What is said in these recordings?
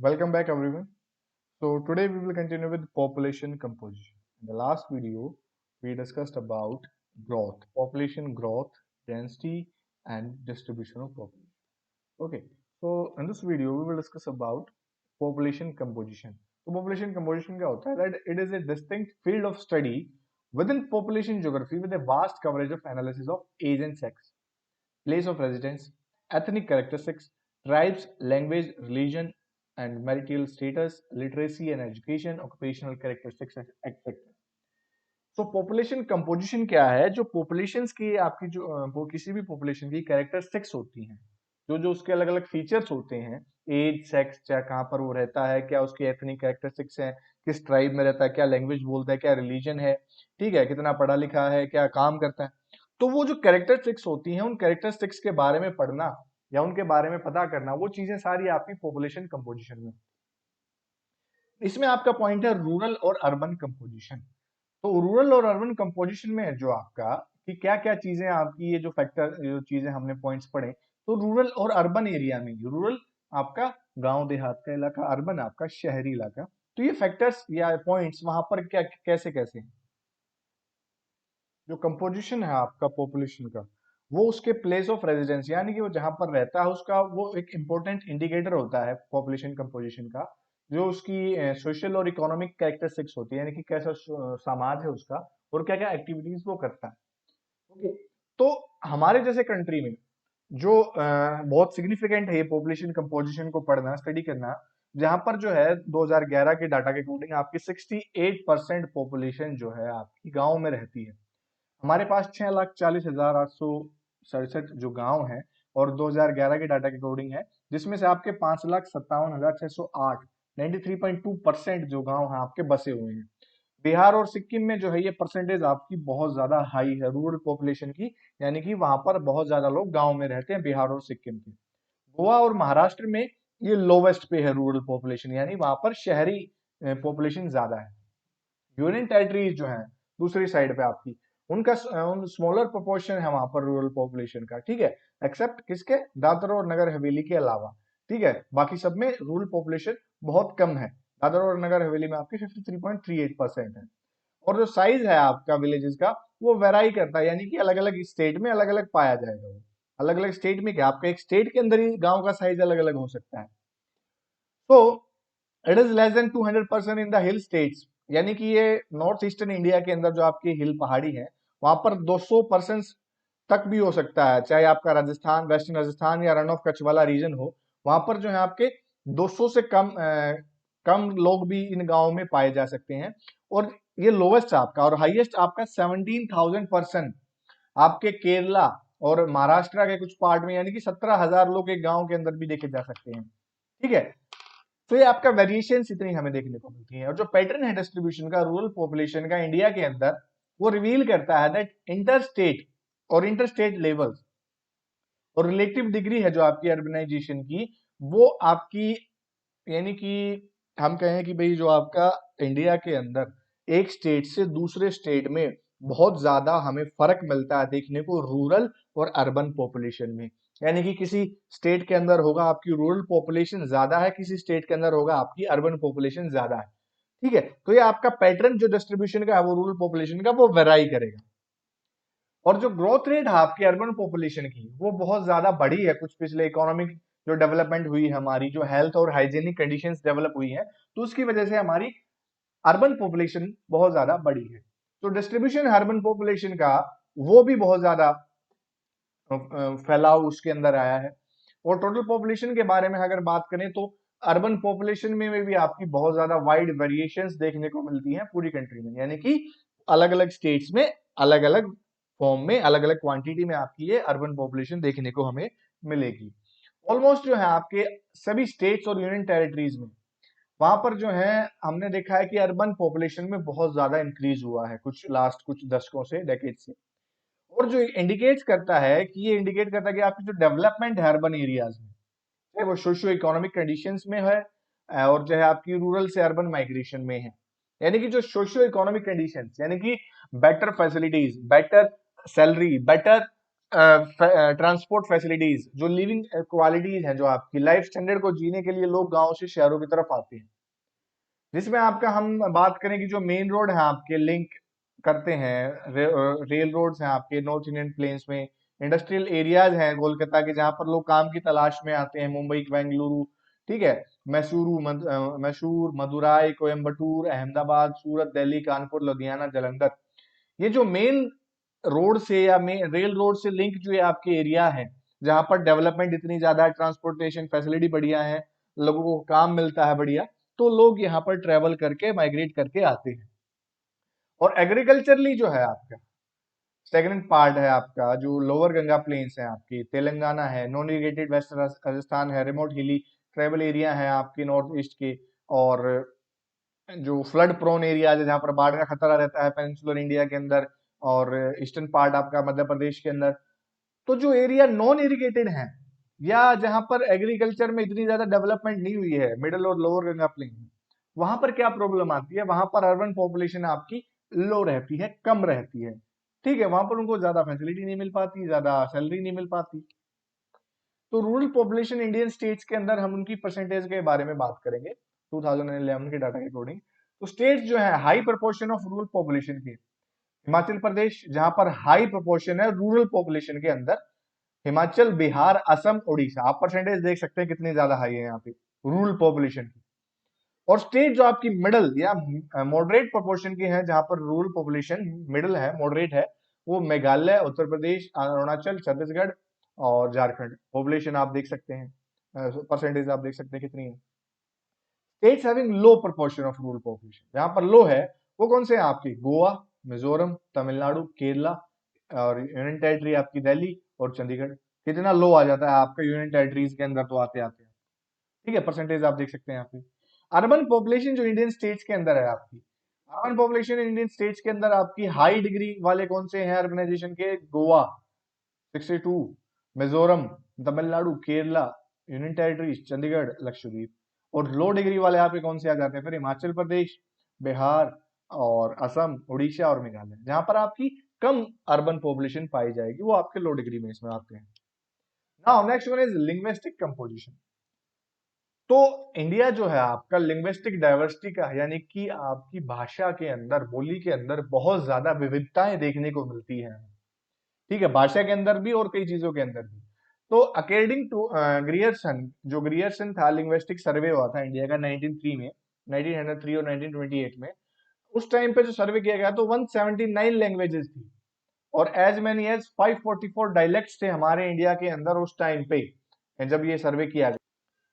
Welcome back, everyone. So, today we will continue with population composition. In the last video, we discussed about growth, population growth, density, and distribution of population. Okay, so in this video, we will discuss about population composition. So, population composition क्या होता है? That it is a distinct field of study within population geography with a vast coverage of analysis of age and sex, place of residence, ethnic characteristics, tribes, language, religion, and marital status, literacy and education, occupational characteristics, etc. So population composition क्या है? जो populations की आपकी जो वो किसी भी population की कैरेक्टरिस्टिक्स होती हैं, जो जो उसके अलग अलग फीचर्स होते हैं, एज, सेक्स, चाहे कहाँ पर वो रहता है, क्या उसकी एथनिक कैरेक्टरिस्टिक्स हैं, किस ट्राइब में रहता है, क्या लैंग्वेज बोलता है, क्या रिलीजन है, ठीक है, कितना पढ़ा लिखा है, क्या काम करता है। तो वो जो कैरेक्टरिस्टिक्स होती हैं, उन कैरेक्टरिस्टिक्स के बारे में पढ़ना या उनके बारे में पता करना, वो चीजें सारी आपकी पॉपुलेशन कंपोजिशन में। इसमें आपका पॉइंट है रूरल और अर्बन कंपोजिशन। तो रूरल और अर्बन कंपोजिशन में जो आपका कि क्या क्या चीजें आपकी, ये जो फैक्टर, जो चीजें हमने पॉइंट्स पढ़े, तो रूरल और अर्बन एरिया में, रूरल आपका गांव देहात का इलाका, अर्बन आपका शहरी इलाका, तो ये फैक्टर्स या पॉइंट्स वहां पर क्या कैसे कैसे हैं। जो कंपोजिशन है आपका पॉपुलेशन का, वो उसके प्लेस ऑफ रेजिडेंस यानी कि वो जहां पर रहता है उसका वो एक इंपॉर्टेंट इंडिकेटर होता है पॉपुलेशन कंपोजिशन का। जो उसकी सोशल और इकोनॉमिक कैरेक्टरिस्टिक्स होती है, यानी कि कैसा समाज है उसका और क्या क्या एक्टिविटीज वो करता है। ओके, तो हमारे जैसे कंट्री में जो बहुत सिग्निफिकेंट है ये पॉपुलेशन कंपोजिशन को पढ़ना, स्टडी करना, जहां पर जो है 2011 के डाटा के अकॉर्डिंग आपकी 68% पॉपुलेशन जो है आपकी गांव में रहती है। हमारे पास 6,40,867 जो गांव है और 2011 के डाटा के अकॉर्डिंग है, जिसमें से आपके 5,57,608 93.2% जो गांव है आपके बसे हुए हैं। बिहार और सिक्किम में जो है ये परसेंटेज आपकी बहुत ज्यादा हाई है रूरल पॉपुलेशन की, यानी कि वहां पर बहुत ज्यादा लोग गांव में रहते हैं बिहार और सिक्किम के। गोवा और महाराष्ट्र में ये लोवेस्ट पे है रूरल पॉपुलेशन, यानी वहां पर शहरी पॉपुलेशन ज्यादा है। यूनियन टेरिटरीज जो है दूसरी साइड पे आपकी, उनका स्मॉलर प्रोपोर्शन है वहां पर रूरल पॉपुलेशन का, ठीक है, एक्सेप्ट किसके, दादर और नगर हवेली के अलावा, ठीक है, बाकी सब में रूरल पॉपुलेशन बहुत कम है। दादर और नगर हवेली में आपकी 53.38% है। और जो साइज है आपका विलेजेस का, वो वेराई करता है, यानी कि अलग अलग स्टेट में अलग अलग पाया जाएगा वो। अलग अलग स्टेट में क्या, आपका एक स्टेट के अंदर ही गांव का साइज अलग अलग हो सकता है। तो it is less than 200% in the hill states, यानी कि ये नॉर्थ ईस्टर्न इंडिया के अंदर जो आपकी हिल पहाड़ी है, वहां पर 200% तक भी हो सकता है, चाहे आपका राजस्थान, वेस्टर्न राजस्थान या रन ऑफ कच्छ वाला रीजन हो, वहां पर जो है आपके 200 से कम लोग भी इन गांवों में पाए जा सकते हैं। और ये लोवेस्ट आपका, और हाईएस्ट आपका 17,000% आपके केरला और महाराष्ट्र के कुछ पार्ट में, यानी कि 17,000 लोग एक गांव के अंदर भी देखे जा सकते हैं, ठीक है। तो ये आपका वेरिएशन इतनी हमें देखने को मिलती है। और जो पैटर्न है डिस्ट्रीब्यूशन का रूरल पॉपुलेशन का इंडिया के अंदर, वो रिवील करता है दैट इंटर स्टेट और इंटर स्टेट लेवल्स और रिलेटिव डिग्री है जो आपकी अर्बनाइजेशन की, वो आपकी, यानी कि हम कहें कि भाई जो आपका इंडिया के अंदर एक स्टेट से दूसरे स्टेट में बहुत ज्यादा हमें फर्क मिलता है देखने को रूरल और अर्बन पॉपुलेशन में। यानी कि किसी स्टेट के अंदर होगा आपकी रूरल पॉपुलेशन ज्यादा है, किसी स्टेट के अंदर होगा आपकी अर्बन पॉपुलेशन ज्यादा है, ठीक है। तो ये आपका पैटर्न जो डिस्ट्रीब्यूशन का है वो रूरल पॉपुलेशन का वो वेराई करेगा। और जो ग्रोथ रेट है आपकी अर्बन पॉपुलेशन की, वो बहुत ज्यादा बढ़ी है कुछ पिछले इकोनॉमिक जो डेवलपमेंट हुई है हमारी, जो हेल्थ और हाइजीनिक कंडीशंस डेवलप हुई है, तो उसकी वजह से हमारी अर्बन पॉपुलेशन बहुत ज्यादा बढ़ी है। तो डिस्ट्रीब्यूशन अर्बन पॉपुलेशन का वो भी बहुत ज्यादा फैलाव उसके अंदर आया है। और टोटल पॉपुलेशन के बारे में अगर बात करें तो अर्बन पॉपुलेशन में भी आपकी बहुत ज्यादा वाइड वेरिएशंस देखने को मिलती हैं पूरी कंट्री में, यानी कि अलग अलग स्टेट्स में अलग अलग फॉर्म में अलग अलग क्वांटिटी में आपकी ये अर्बन पॉपुलेशन देखने को हमें मिलेगी। ऑलमोस्ट जो है आपके सभी स्टेट्स और यूनियन टेरिटरीज में, वहां पर जो है हमने देखा है कि अर्बन पॉपुलेशन में बहुत ज्यादा इंक्रीज हुआ है कुछ लास्ट कुछ दशकों से, डेकेड से। और जो इंडिकेट करता है कि ये इंडिकेट करता है कि आपकी जो डेवलपमेंट है अर्बन एरियाज में, चाहे वो सोशियो इकोनॉमिक कंडीशंस में है और जो है आपकी रूरल से अर्बन माइग्रेशन में है, यानी कि जो सोशियो इकोनॉमिक कंडीशंस, यानी कि better facilities, better salary, better transport facilities, जो लिविंग क्वालिटीज हैं, जो आपकी लाइफ स्टैंडर्ड को जीने के लिए लोग गांव से शहरों की तरफ आते हैं। जिसमें आपका हम बात करें कि जो मेन रोड है आपके लिंक करते हैं, रेल रोड्स हैं आपके नॉर्थ इंडियन प्लेन्स में, इंडस्ट्रियल एरियाज हैं कोलकाता के जहां पर लोग काम की तलाश में आते हैं, मुंबई, बेंगलुरु, ठीक है, मैसूर, मदुराई, कोयम्बटूर, अहमदाबाद, सूरत, दिल्ली, कानपुर, लुधियाना, जालंधर। ये जो मेन रोड से या मेन रेल रोड से लिंक जो है आपके एरिया है, जहां पर डेवलपमेंट इतनी ज्यादा है, ट्रांसपोर्टेशन फैसिलिटी बढ़िया है, लोगों को काम मिलता है बढ़िया, तो लोग यहाँ पर ट्रेवल करके माइग्रेट करके आते हैं। और एग्रीकल्चरली जो है आपका स्टेगनेंट पार्ट है आपका, जो लोअर गंगा प्लेन्स है आपकी, तेलंगाना है, नॉन इरिगेटेड वेस्ट राजस्थान है, रिमोट हिली ट्राइबल एरिया है आपके नॉर्थ ईस्ट के, और जो फ्लड प्रोन एरिया है जहाँ पर बाढ़ का खतरा रहता है पेनिनसुलर इंडिया के अंदर, और ईस्टर्न पार्ट आपका मध्य प्रदेश के अंदर। तो जो एरिया नॉन इरिगेटेड है या जहां पर एग्रीकल्चर में इतनी ज्यादा डेवलपमेंट नहीं हुई है, मिडिल और लोअर गंगा प्लेन में, वहां पर क्या प्रॉब्लम आती है, वहां पर अर्बन पॉपुलेशन आपकी लो रहती है, कम रहती है, ठीक है, वहां पर उनको ज्यादा फैसिलिटी नहीं मिल पाती, ज्यादा सैलरी नहीं मिल पाती। तो रूरल पॉपुलेशन इंडियन स्टेट्स के अंदर हम उनकी परसेंटेज के बारे में बात करेंगे 2011 के डाटा के अकॉर्डिंग। तो स्टेट्स जो है high proportion of rural population की, हिमाचल प्रदेश जहां पर हाई प्रोपोर्शन है रूरल पॉपुलेशन के अंदर, हिमाचल, बिहार, असम, उड़ीसा। आप परसेंटेज देख सकते हैं कितनी ज्यादा हाई है यहाँ पे रूरल पॉपुलेशन की। और स्टेट जो आपकी मिडल या मॉडरेट प्रोपोर्शन की है, जहां पर रूरल पॉपुलेशन मिडल है, मॉडरेट है, वो मेघालय, उत्तर प्रदेश, अरुणाचल, छत्तीसगढ़ और झारखंड। पॉपुलेशन आप देख सकते हैं, परसेंटेज आप देख सकते हैं कितनी है। States having low proportion of rural population, जहां पर लो है वो कौन से हैं आपकी, गोवा, मिजोरम, तमिलनाडु, केरला, और यूनियन टेरिटरी आपकी दिल्ली और चंडीगढ़। कितना लो आ जाता है आपका यूनियन टेरिटरीज के अंदर तो आते आते, ठीक है, परसेंटेज आप देख सकते हैं यहाँ पे। अर्बन पॉपुलेशन जो इंडियन स्टेट्स के अंदर है आपकी, अर्बन पॉपुलेशन इंडियन स्टेट्स के अंदर आपकी हाई डिग्री वाले कौन से हैं अर्बनाइजेशन के, गोवा 62, मिजोरम, तमिलनाडु, केरला, यूनियन टेरिटरीज, चंडीगढ़, लक्षद्वीप। और लो डिग्री वाले यहाँ पे कौन से आ जाते हैं फिर, हिमाचल प्रदेश, बिहार और असम, उड़ीसा और मेघालय। जहां पर आपकी कम अर्बन पॉपुलेशन पाई जाएगी वो आपके लो डिग्री में इसमें आते हैं। Now next one is linguistic composition. तो इंडिया जो है आपका लिंग्विस्टिक डाइवर्सिटी का, यानी कि आपकी भाषा के अंदर, बोली के अंदर बहुत ज्यादा विविधताएं देखने को मिलती हैं, ठीक है, भाषा के अंदर भी और कई चीजों के अंदर भी। तो अकॉर्डिंग टू ग्रियर्सन, जो ग्रियर्सन था, लिंग्विस्टिक सर्वे हुआ था इंडिया का 1903 में, 1903 और 1928 में। उस टाइम पे जो सर्वे किया गया तो 179 लैंग्वेजेस थी, और एज मेनी एज 544 डायलेक्ट्स थे हमारे इंडिया के अंदर उस टाइम पे जब ये सर्वे किया गया।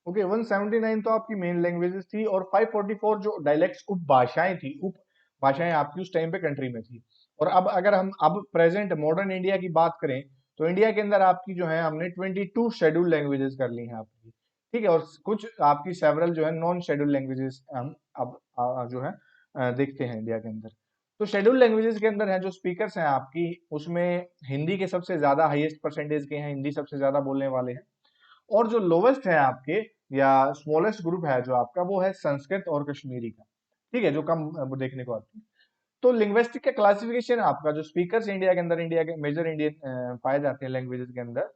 ओके, 179 तो आपकी मेन लैंग्वेजेस थी, और 544 जो डायलेक्ट्स उप भाषाएं थी, उप भाषाएं आपकी उस टाइम पे कंट्री में थी। और अब अगर हम अब प्रेजेंट मॉडर्न इंडिया की बात करें, तो इंडिया के अंदर आपकी जो है हमने 22 शेड्यूल लैंग्वेजेस कर ली हैं आपकी, ठीक है, और कुछ आपकी सेवरल जो है नॉन शेड्यूल लैंग्वेजेस हम अब जो है देखते हैं इंडिया के अंदर। तो शेड्यूल लैंग्वेजेस के अंदर है जो स्पीकर्स हैं आपकी, उसमें हिंदी के सबसे ज्यादा हाईएस्ट परसेंटेज के हैं, हिंदी सबसे ज्यादा बोलने वाले हैं। और जो लोवेस्ट है आपके या स्मॉलेस्ट ग्रुप है जो आपका, वो है संस्कृत और कश्मीरी का, ठीक है, जो कम देखने को आती है। तो लिंग्विस्टिक का क्लासिफिकेशन आपका, जो स्पीकर्स इंडिया के अंदर, इंडिया के मेजर इंडियन पाए जाते हैं लैंग्वेजेस के अंदर,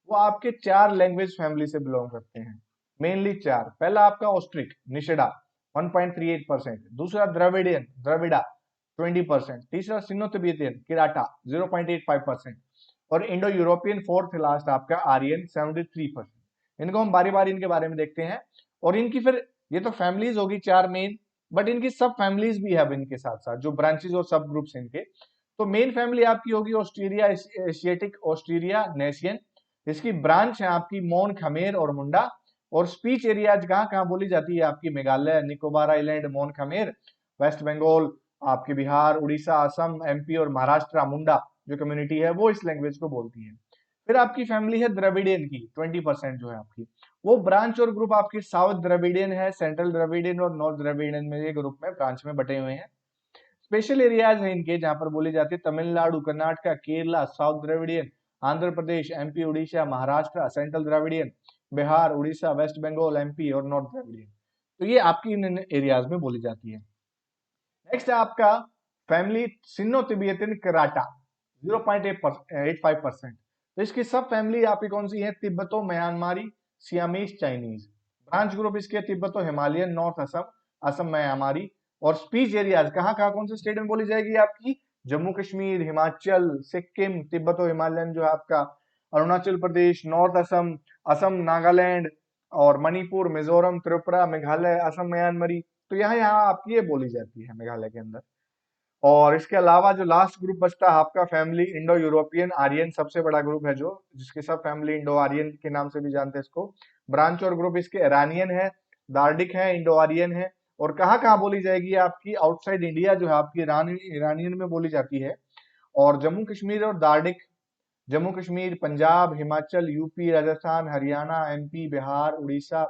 वो आपके 4 लैंग्वेज फैमिली से बिलोंग करते हैं, मेनली 4। पहला आपका ऑस्ट्रिक, निषेधा 1.38%, दूसरा द्रविडियन, द्रविड़ा 20%, तीसरा सिनो तिब्बतियन, किराटा 0.85%, और इंडो यूरोपियन फोर्थ लास्ट आपका आर्यन 73%। इनको हम बारी बारी इनके बारे में देखते हैं। और इनकी फिर, ये तो फैमिलीज होगी 4 मेन, बट इनकी सब फैमिलीज भी है अब इनके साथ साथ, जो ब्रांचेस और सब ग्रुप्स इनके। तो मेन फैमिली आपकी होगी ऑस्ट्रेलिया एशियाटिक ऑस्ट्रेलिया नेशियन, इसकी ब्रांच है आपकी मोन, खमेर और मुंडा। और स्पीच एरियाज कहाँ कहाँ बोली जाती है आपकी, मेघालय, निकोबार आइलैंड, मोन खमेर, वेस्ट बंगाल, आपके बिहार, उड़ीसा, असम, एमपी और महाराष्ट्र, मुंडा जो कम्युनिटी है वो इस लैंग्वेज को बोलती है। फिर आपकी फैमिली है द्रविडियन की, 20% जो है आपकी, वो ब्रांच और ग्रुप आपकी साउथ द्रविडियन है, सेंट्रल द्रविडियन और नॉर्थ द्रविडियन में ये ग्रुप में ब्रांच में बटे हुए हैं। स्पेशल एरियाज हैं इनके, जहां पर बोली जाती है Tamil Nadu, Karnataka, Kerala, south Dravidian, Andhra Pradesh, MP, Orissa, Maharashtra, central Dravidian, Bihar, Orissa, west Bengal, MP और नॉर्थ द्रविडियन। तो ये आपकी इन एरियाज में बोली जाती है। नेक्स्ट है आपका फैमिली सिन्नो तिब्बतियन कराटा 0.85%। तो इसकी सब फैमिली आपकी कौन सी है? Tibeto Myanmari, Siamese Chinese. Branch group इसके Tibeto Himalayan, north Assam, Assam Myanmari. और स्पीच एरियाज कहाँ कहाँ कौन से स्टेट में बोली जाएगी आपकी? जम्मू कश्मीर, हिमाचल, सिक्किम, तिब्बतो हिमालयन जो है आपका अरुणाचल प्रदेश, नॉर्थ असम, असम नागालैंड, और मणिपुर, मिजोरम, त्रिपुरा, मेघालय, असम म्यांमारी। तो यहाँ यहाँ आपकी ये बोली जाती है मेघालय के अंदर। और इसके अलावा जो लास्ट ग्रुप बचता है आपका फैमिली इंडो यूरोपियन आर्यन, सबसे बड़ा ग्रुप है जो, जिसके सब फैमिली इंडो आर्यन के नाम से भी जानते हैं इसको। ब्रांच और ग्रुप इसके इरानियन है, दार्डिक है, इंडो आर्यन है। और कहाँ कहाँ बोली जाएगी आपकी? आउटसाइड इंडिया जो है आपकी ईरानियन में बोली जाती है। और जम्मू कश्मीर और Dardic, Jammu Kashmir, Punjab, Himachal, UP, Rajasthan, Haryana, MP, Bihar, Orissa,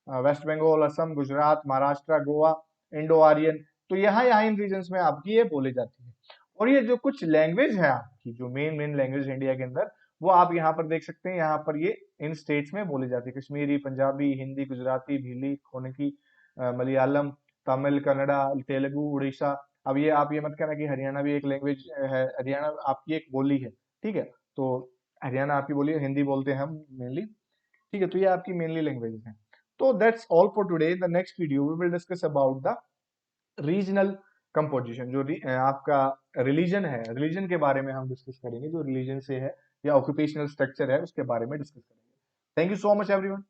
west Bengal, Assam, Gujarat, Maharashtra, Goa, Indo Aryan. तो यहाँ यहाँ इन रीजन्स में आपकी ये बोली जाती है। और ये जो कुछ लैंग्वेज है आपकी, जो मेन मेन लैंग्वेज इंडिया के अंदर, वो आप यहाँ पर देख सकते हैं। यहाँ पर ये इन स्टेट्स में बोली जाती है: कश्मीरी, पंजाबी, हिंदी, गुजराती, भीली, खोनकी, मलयालम, तमिल, कन्नड़ा, तेलुगु, उड़ीसा। अब ये आप ये मत कहना कि हरियाणा भी एक लैंग्वेज है, हरियाणा आपकी एक बोली है, ठीक है। तो हरियाणा आपकी बोली है, हिंदी बोलते हैं हम मेनली, ठीक है। तो ये आपकी मेनली लैंग्वेजेस हैं। तो that's all for today. The next video we will discuss about the regional composition, जो आपका रिलीजन है, रिलीजन के बारे में हम डिस्कस करेंगे, जो रिलीजन से है या ऑक्यूपेशनल स्ट्रक्चर है उसके बारे में डिस्कस करेंगे। Thank you so much everyone.